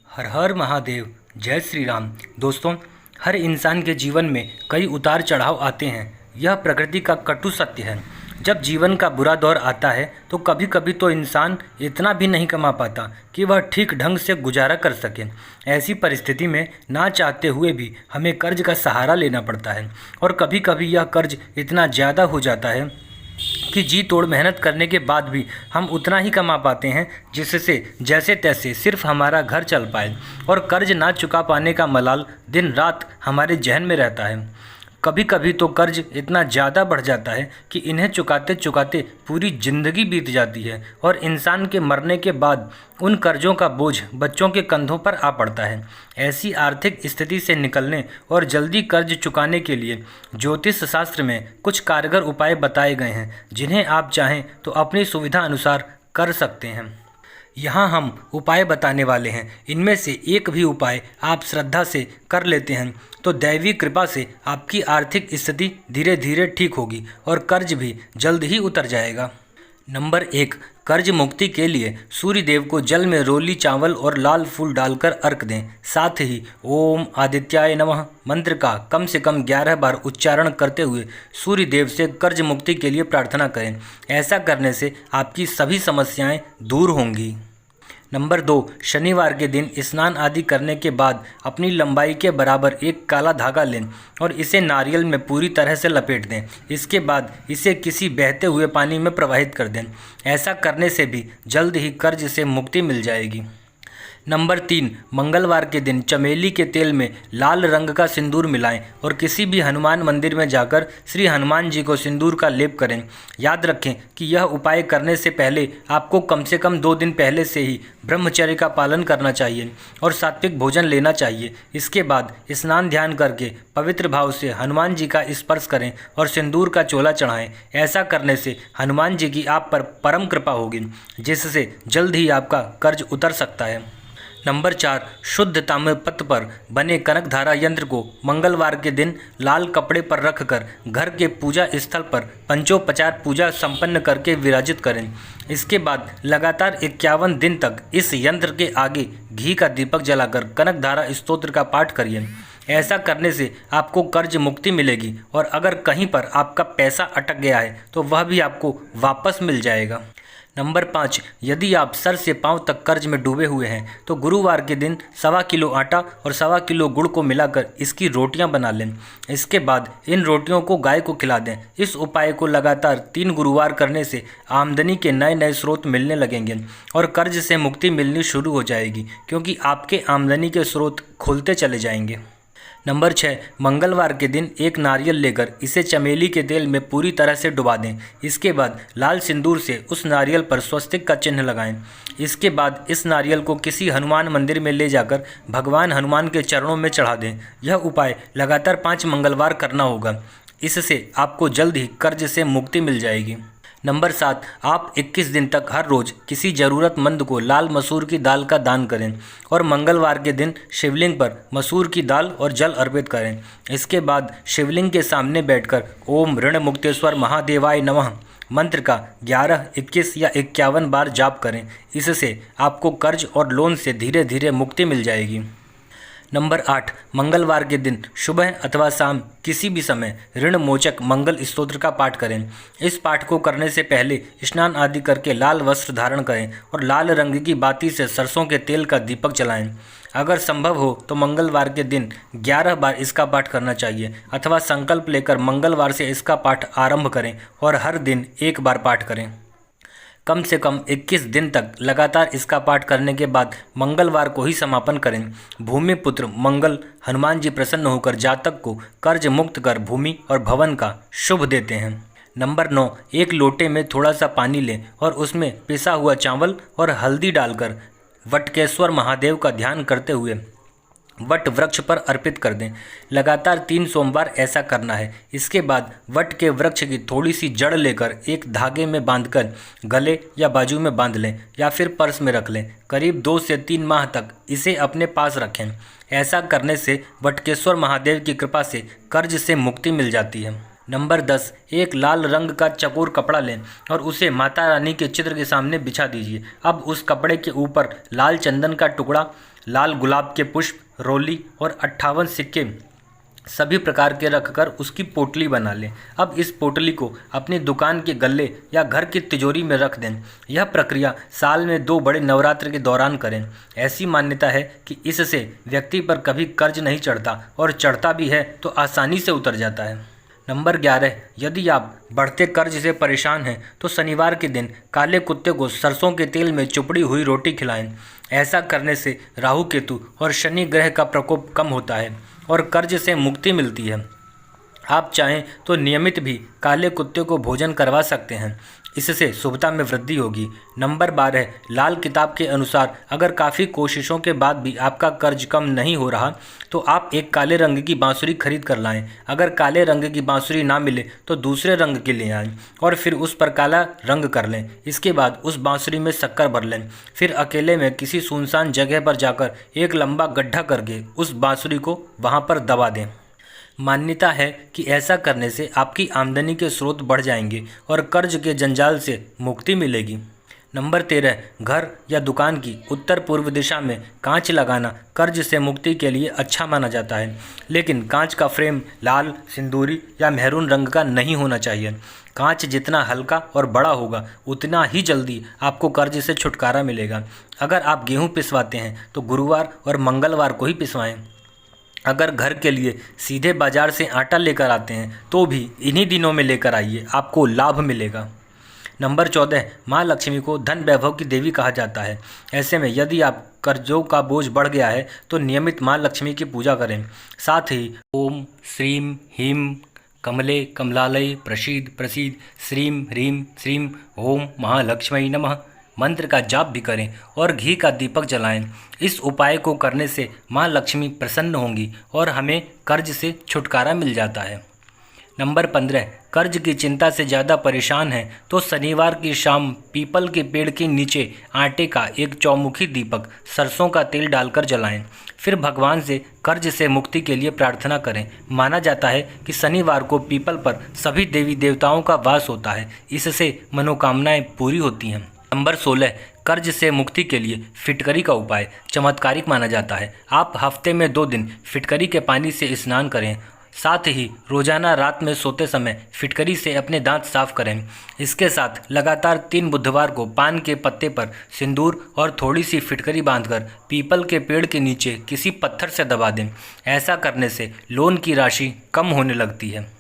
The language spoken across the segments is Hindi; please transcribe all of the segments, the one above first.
हर हर महादेव। जय श्री राम। दोस्तों, हर इंसान के जीवन में कई उतार चढ़ाव आते हैं। यह प्रकृति का कटु सत्य है। जब जीवन का बुरा दौर आता है तो कभी कभी तो इंसान इतना भी नहीं कमा पाता कि वह ठीक ढंग से गुजारा कर सके। ऐसी परिस्थिति में ना चाहते हुए भी हमें कर्ज का सहारा लेना पड़ता है और कभी कभी यह कर्ज इतना ज़्यादा हो जाता है कि जी तोड़ मेहनत करने के बाद भी हम उतना ही कमा पाते हैं जिससे जैसे तैसे सिर्फ हमारा घर चल पाए, और कर्ज ना चुका पाने का मलाल दिन रात हमारे जहन में रहता है। कभी कभी तो कर्ज इतना ज़्यादा बढ़ जाता है कि इन्हें चुकाते चुकाते पूरी ज़िंदगी बीत जाती है और इंसान के मरने के बाद उन कर्जों का बोझ बच्चों के कंधों पर आ पड़ता है। ऐसी आर्थिक स्थिति से निकलने और जल्दी कर्ज चुकाने के लिए ज्योतिष शास्त्र में कुछ कारगर उपाय बताए गए हैं, जिन्हें आप चाहें तो अपनी सुविधा अनुसार कर सकते हैं। यहाँ हम उपाय बताने वाले हैं। इनमें से एक भी उपाय आप श्रद्धा से कर लेते हैं तो दैवी कृपा से आपकी आर्थिक स्थिति धीरे धीरे ठीक होगी और कर्ज भी जल्द ही उतर जाएगा। नंबर 1, कर्ज मुक्ति के लिए सूर्य देव को जल में रोली चावल और लाल फूल डालकर अर्घ दें। साथ ही ओम आदित्याय नमः मंत्र का कम से कम 11 बार उच्चारण करते हुए सूर्य देव से कर्ज मुक्ति के लिए प्रार्थना करें। ऐसा करने से आपकी सभी समस्याएं दूर होंगी। नंबर 2, शनिवार के दिन स्नान आदि करने के बाद अपनी लंबाई के बराबर एक काला धागा लें और इसे नारियल में पूरी तरह से लपेट दें। इसके बाद इसे किसी बहते हुए पानी में प्रवाहित कर दें। ऐसा करने से भी जल्द ही कर्ज से मुक्ति मिल जाएगी। नंबर 3, मंगलवार के दिन चमेली के तेल में लाल रंग का सिंदूर मिलाएं और किसी भी हनुमान मंदिर में जाकर श्री हनुमान जी को सिंदूर का लेप करें। याद रखें कि यह उपाय करने से पहले आपको कम से कम 2 दिन पहले से ही ब्रह्मचर्य का पालन करना चाहिए और सात्विक भोजन लेना चाहिए। इसके बाद स्नान ध्यान करके पवित्र भाव से हनुमान जी का स्पर्श करें और सिंदूर का चोला चढ़ाएं। ऐसा करने से हनुमान जी की आप पर परम कृपा होगी, जिससे जल्द ही आपका कर्ज उतर सकता है। नंबर 4, शुद्ध ताम्रपत्र पर बने कनकधारा यंत्र को मंगलवार के दिन लाल कपड़े पर रखकर घर के पूजा स्थल पर पंचोपचार पूजा संपन्न करके विराजित करें। इसके बाद लगातार 51 दिन तक इस यंत्र के आगे घी का दीपक जलाकर कनकधारा स्तोत्र का पाठ करिए। ऐसा करने से आपको कर्ज मुक्ति मिलेगी और अगर कहीं पर आपका पैसा अटक गया है तो वह भी आपको वापस मिल जाएगा। नंबर 5, यदि आप सर से पांव तक कर्ज में डूबे हुए हैं तो गुरुवार के दिन 1.25 किलो आटा और 1.25 किलो गुड़ को मिलाकर इसकी रोटियां बना लें। इसके बाद इन रोटियों को गाय को खिला दें। इस उपाय को लगातार 3 गुरुवार करने से आमदनी के नए नए स्रोत मिलने लगेंगे और कर्ज से मुक्ति मिलनी शुरू हो जाएगी, क्योंकि आपके आमदनी के स्रोत खुलते चले जाएंगे। नंबर 6, मंगलवार के दिन एक नारियल लेकर इसे चमेली के तेल में पूरी तरह से डुबा दें। इसके बाद लाल सिंदूर से उस नारियल पर स्वस्तिक का चिन्ह लगाएं। इसके बाद इस नारियल को किसी हनुमान मंदिर में ले जाकर भगवान हनुमान के चरणों में चढ़ा दें। यह उपाय लगातार 5 मंगलवार करना होगा। इससे आपको जल्द ही कर्ज से मुक्ति मिल जाएगी। नंबर 7, आप 21 दिन तक हर रोज़ किसी ज़रूरतमंद को लाल मसूर की दाल का दान करें और मंगलवार के दिन शिवलिंग पर मसूर की दाल और जल अर्पित करें। इसके बाद शिवलिंग के सामने बैठकर ओम ऋण मुक्तेश्वर महादेवाय नमः मंत्र का 11, 21 या 51 बार जाप करें। इससे आपको कर्ज और लोन से धीरे धीरे मुक्ति मिल जाएगी। नंबर 8, मंगलवार के दिन सुबह अथवा शाम किसी भी समय ऋण मोचक मंगल स्तोत्र का पाठ करें। इस पाठ को करने से पहले स्नान आदि करके लाल वस्त्र धारण करें और लाल रंग की बाती से सरसों के तेल का दीपक जलाएं। अगर संभव हो तो मंगलवार के दिन 11 बार इसका पाठ करना चाहिए अथवा संकल्प लेकर मंगलवार से इसका पाठ आरंभ करें और हर दिन 1 बार पाठ करें। कम से कम 21 दिन तक लगातार इसका पाठ करने के बाद मंगलवार को ही समापन करें। भूमिपुत्र मंगल हनुमान जी प्रसन्न होकर जातक को कर्ज मुक्त कर भूमि और भवन का शुभ देते हैं। नंबर 9, एक लोटे में थोड़ा सा पानी लें और उसमें पिसा हुआ चावल और हल्दी डालकर वटकेश्वर महादेव का ध्यान करते हुए वट वृक्ष पर अर्पित कर दें। लगातार 3 सोमवार ऐसा करना है। इसके बाद वट के वृक्ष की थोड़ी सी जड़ लेकर एक धागे में बांधकर गले या बाजू में बांध लें या फिर पर्स में रख लें। करीब 2 से 3 माह तक इसे अपने पास रखें। ऐसा करने से वटकेश्वर महादेव की कृपा से कर्ज से मुक्ति मिल जाती है। नंबर 10, एक लाल रंग का चकोर कपड़ा लें और उसे माता रानी के चित्र के सामने बिछा दीजिए। अब उस कपड़े के ऊपर लाल चंदन का टुकड़ा, लाल गुलाब के पुष्प, रोली और 58 सिक्के सभी प्रकार के रखकर उसकी पोटली बना लें। अब इस पोटली को अपनी दुकान के गल्ले या घर की तिजोरी में रख दें। यह प्रक्रिया साल में 2 बड़े नवरात्र के दौरान करें। ऐसी मान्यता है कि इससे व्यक्ति पर कभी कर्ज नहीं चढ़ता और चढ़ता भी है तो आसानी से उतर जाता है। नंबर 11, यदि आप बढ़ते कर्ज से परेशान हैं तो शनिवार के दिन काले कुत्ते को सरसों के तेल में चुपड़ी हुई रोटी खिलाएं। ऐसा करने से राहु केतु और शनि ग्रह का प्रकोप कम होता है और कर्ज से मुक्ति मिलती है। आप चाहें तो नियमित भी काले कुत्ते को भोजन करवा सकते हैं, इससे शुभता में वृद्धि होगी। नंबर 12, लाल किताब के अनुसार अगर काफ़ी कोशिशों के बाद भी आपका कर्ज कम नहीं हो रहा तो आप एक काले रंग की बांसुरी खरीद कर लाएं। अगर काले रंग की बांसुरी ना मिले तो दूसरे रंग की ले आएं और फिर उस पर काला रंग कर लें। इसके बाद उस बांसुरी में शक्कर भर लें। फिर अकेले में किसी सुनसान जगह पर जाकर एक लंबा गड्ढा करके उस बांसुरी को वहाँ पर दबा दें। मान्यता है कि ऐसा करने से आपकी आमदनी के स्रोत बढ़ जाएंगे और कर्ज के जंजाल से मुक्ति मिलेगी। नंबर 13, घर या दुकान की उत्तर पूर्व दिशा में कांच लगाना कर्ज से मुक्ति के लिए अच्छा माना जाता है, लेकिन कांच का फ्रेम लाल, सिंदूरी या मेहरून रंग का नहीं होना चाहिए। कांच जितना हल्का और बड़ा होगा उतना ही जल्दी आपको कर्ज से छुटकारा मिलेगा। अगर आप गेहूँ पिसवाते हैं तो गुरुवार और मंगलवार को ही पिसवाएं। अगर घर के लिए सीधे बाजार से आटा लेकर आते हैं तो भी इन्हीं दिनों में लेकर आइए, आपको लाभ मिलेगा। नंबर 14, माँ लक्ष्मी को धन वैभव की देवी कहा जाता है। ऐसे में यदि आप कर्जों का बोझ बढ़ गया है तो नियमित माँ लक्ष्मी की पूजा करें। साथ ही ओम श्रीम ह्रीं कमले कमलालय प्रसीद प्रसीद श्रीम ह्रीं श्रीम ओम महालक्ष्मी नमः मंत्र का जाप भी करें और घी का दीपक जलाएं। इस उपाय को करने से माँ लक्ष्मी प्रसन्न होंगी और हमें कर्ज से छुटकारा मिल जाता है। नंबर 15, कर्ज की चिंता से ज़्यादा परेशान हैं तो शनिवार की शाम पीपल के पेड़ के नीचे आटे का एक चौमुखी दीपक सरसों का तेल डालकर जलाएं। फिर भगवान से कर्ज से मुक्ति के लिए प्रार्थना करें। माना जाता है कि शनिवार को पीपल पर सभी देवी देवताओं का वास होता है, इससे मनोकामनाएं पूरी होती हैं। नंबर 16, कर्ज से मुक्ति के लिए फिटकरी का उपाय चमत्कारिक माना जाता है। आप हफ्ते में 2 दिन फिटकरी के पानी से स्नान करें। साथ ही रोजाना रात में सोते समय फिटकरी से अपने दांत साफ करें। इसके साथ लगातार 3 बुधवार को पान के पत्ते पर सिंदूर और थोड़ी सी फिटकरी बांधकर पीपल के पेड़ के नीचे किसी पत्थर से दबा दें। ऐसा करने से लोन की राशि कम होने लगती है।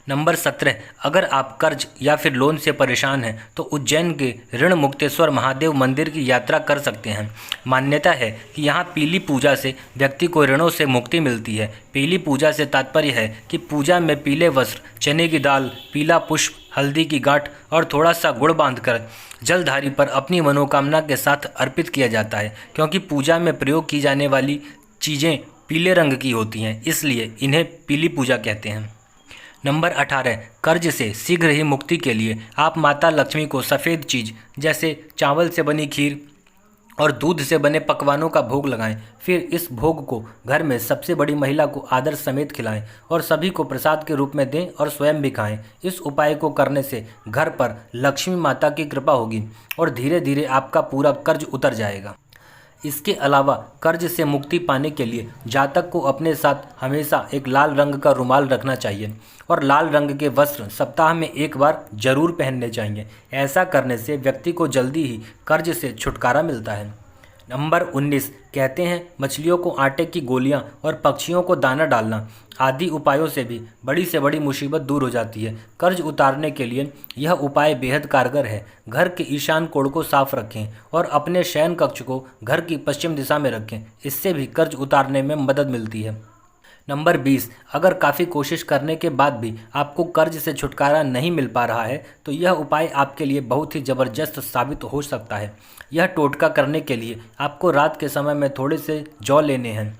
नंबर 17, अगर आप कर्ज या फिर लोन से परेशान हैं तो उज्जैन के ऋण मुक्तेश्वर महादेव मंदिर की यात्रा कर सकते हैं। मान्यता है कि यहाँ पीली पूजा से व्यक्ति को ऋणों से मुक्ति मिलती है। पीली पूजा से तात्पर्य है कि पूजा में पीले वस्त्र, चने की दाल, पीला पुष्प, हल्दी की गांठ और थोड़ा सा गुड़ बांधकर जलधारी पर अपनी मनोकामना के साथ अर्पित किया जाता है। क्योंकि पूजा में प्रयोग की जाने वाली चीज़ें पीले रंग की होती हैं, इसलिए इन्हें पीली पूजा कहते हैं। नंबर 18, कर्ज से शीघ्र ही मुक्ति के लिए आप माता लक्ष्मी को सफ़ेद चीज़ जैसे चावल से बनी खीर और दूध से बने पकवानों का भोग लगाएं। फिर इस भोग को घर में सबसे बड़ी महिला को आदर समेत खिलाएं और सभी को प्रसाद के रूप में दें और स्वयं भी खाएं। इस उपाय को करने से घर पर लक्ष्मी माता की कृपा होगी और धीरे धीरे आपका पूरा कर्ज उतर जाएगा। इसके अलावा कर्ज से मुक्ति पाने के लिए जातक को अपने साथ हमेशा एक लाल रंग का रुमाल रखना चाहिए और लाल रंग के वस्त्र सप्ताह में 1 बार जरूर पहनने चाहिए। ऐसा करने से व्यक्ति को जल्दी ही कर्ज से छुटकारा मिलता है। नंबर 19, कहते हैं मछलियों को आटे की गोलियां और पक्षियों को दाना डालना आदि उपायों से भी बड़ी से बड़ी मुसीबत दूर हो जाती है। कर्ज उतारने के लिए यह उपाय बेहद कारगर है। घर के ईशान कोण को साफ रखें और अपने शयन कक्ष को घर की पश्चिम दिशा में रखें। इससे भी कर्ज उतारने में मदद मिलती है। नंबर 20, अगर काफ़ी कोशिश करने के बाद भी आपको कर्ज से छुटकारा नहीं मिल पा रहा है तो यह उपाय आपके लिए बहुत ही ज़बरदस्त साबित हो सकता है। यह टोटका करने के लिए आपको रात के समय में थोड़े से जौ लेने हैं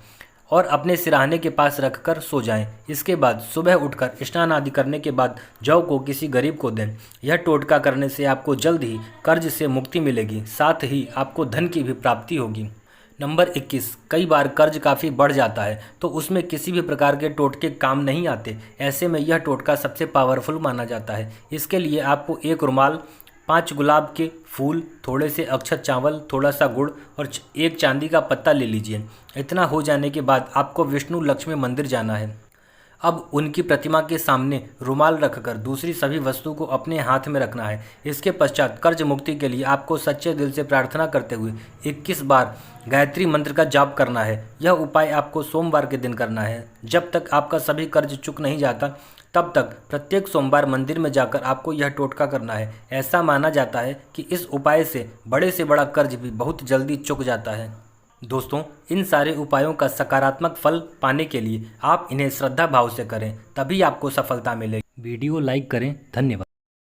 और अपने सिरहाने के पास रखकर सो जाएं। इसके बाद सुबह उठकर स्नान आदि करने के बाद जौ को किसी गरीब को दें। यह टोटका करने से आपको जल्द ही कर्ज से मुक्ति मिलेगी, साथ ही आपको धन की भी प्राप्ति होगी। नंबर 21, कई बार कर्ज काफ़ी बढ़ जाता है तो उसमें किसी भी प्रकार के टोटके काम नहीं आते। ऐसे में यह टोटका सबसे पावरफुल माना जाता है। इसके लिए आपको एक रुमाल, 5 गुलाब के फूल, थोड़े से अक्षत चावल, थोड़ा सा गुड़ और एक चांदी का पत्ता ले लीजिए। इतना हो जाने के बाद आपको विष्णु लक्ष्मी मंदिर जाना है। अब उनकी प्रतिमा के सामने रुमाल रखकर दूसरी सभी वस्तु को अपने हाथ में रखना है। इसके पश्चात कर्ज मुक्ति के लिए आपको सच्चे दिल से प्रार्थना करते हुए 21 बार गायत्री मंत्र का जाप करना है। यह उपाय आपको सोमवार के दिन करना है। जब तक आपका सभी कर्ज चुक नहीं जाता तब तक प्रत्येक सोमवार मंदिर में जाकर आपको यह टोटका करना है। ऐसा माना जाता है कि इस उपाय से बड़ा कर्ज भी बहुत जल्दी चुक जाता है। दोस्तों, इन सारे उपायों का सकारात्मक फल पाने के लिए आप इन्हें श्रद्धा भाव से करें, तभी आपको सफलता मिलेगी। वीडियो लाइक करें। धन्यवाद।